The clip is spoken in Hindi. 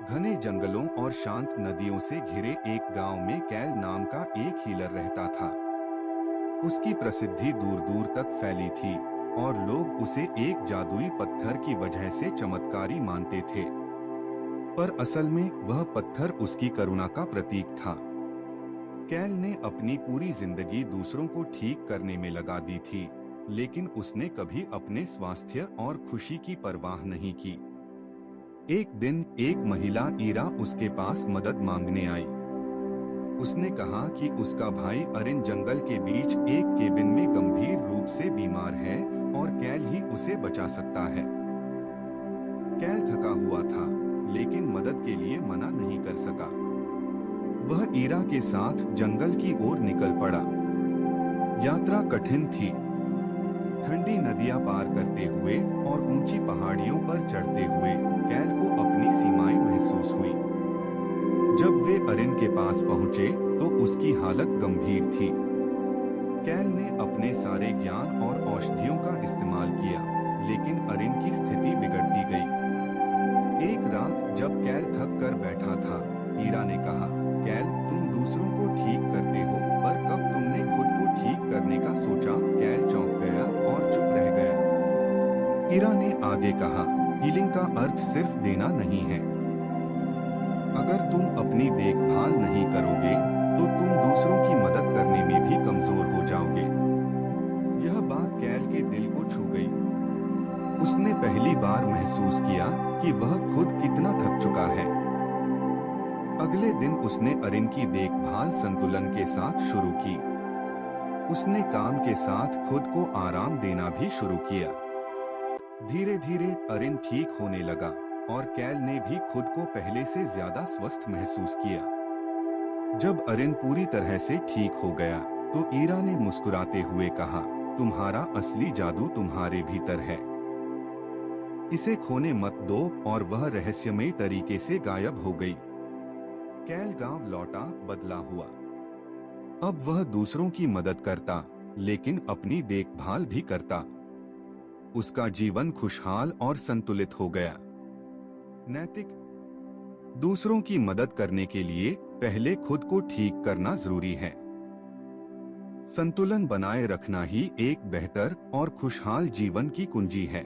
घने जंगलों और शांत नदियों से घिरे एक गांव में कैल नाम का एक हीलर रहता था। उसकी प्रसिद्धि दूर दूर तक फैली थी और लोग उसे एक जादुई पत्थर की वजह से चमत्कारी मानते थे। पर असल में वह पत्थर उसकी करुणा का प्रतीक था। कैल ने अपनी पूरी जिंदगी दूसरों को ठीक करने में लगा दी थी, लेकिन उसने कभी अपने स्वास्थ्य और खुशी की परवाह नहीं की। एक दिन एक महिला ईरा उसके पास मदद मांगने आई। उसने कहा कि उसका भाई अरिन जंगल के बीच एक केबिन में गंभीर रूप से बीमार है और कैल ही उसे बचा सकता है। कैल थका हुआ था, लेकिन मदद के लिए मना नहीं कर सका। वह ईरा के साथ जंगल की ओर निकल पड़ा। यात्रा कठिन थी। ठंडी नदियां पार करते हुए और ऊंची पहाड़ियों पर चढ़ते हुए कैल को अपनी सीमाएं महसूस हुई। जब वे अरिन के पास पहुंचे तो उसकी हालत गंभीर थी। कैल ने अपने सारे ज्ञान और औषधियों का इस्तेमाल किया, लेकिन अरिन की स्थिति बिगड़ती गई। एक रात जब कैल थक कर बैठा था, ईरा ने कहा, कैल, तुम दूसरों को ठीक करते हो, पर कब तुमने खुद को ठीक करने का सोचा? कैल चौंक गया और चुप रह गया। ईरा ने आगे कहा, हीलिंग का अर्थ सिर्फ देना नहीं है। अगर तुम अपनी देखभाल नहीं करोगे तो तुम दूसरों की मदद करने में भी कमजोर हो जाओगे। यह बात कैल के दिल को छू गई। उसने पहली बार महसूस किया कि वह खुद कितना थक चुका है। अगले दिन उसने अरिन की देखभाल संतुलन के साथ शुरू की। उसने काम के साथ खुद को आराम देना भी शुरू किया। धीरे धीरे अरिन ठीक होने लगा और कैल ने भी खुद को पहले से ज्यादा स्वस्थ महसूस किया। जब अरिन पूरी तरह से ठीक हो गया तो ईरा ने मुस्कुराते हुए कहा, तुम्हारा असली जादू तुम्हारे भीतर है। इसे खोने मत दो। और वह रहस्यमय तरीके से गायब हो गई। कैल गांव लौटा, बदला हुआ। अब वह दूसरों की मदद करता, लेकिन अपनी देखभाल भी करता। उसका जीवन खुशहाल और संतुलित हो गया। नैतिक: दूसरों की मदद करने के लिए पहले खुद को ठीक करना जरूरी है। संतुलन बनाए रखना ही एक बेहतर और खुशहाल जीवन की कुंजी है।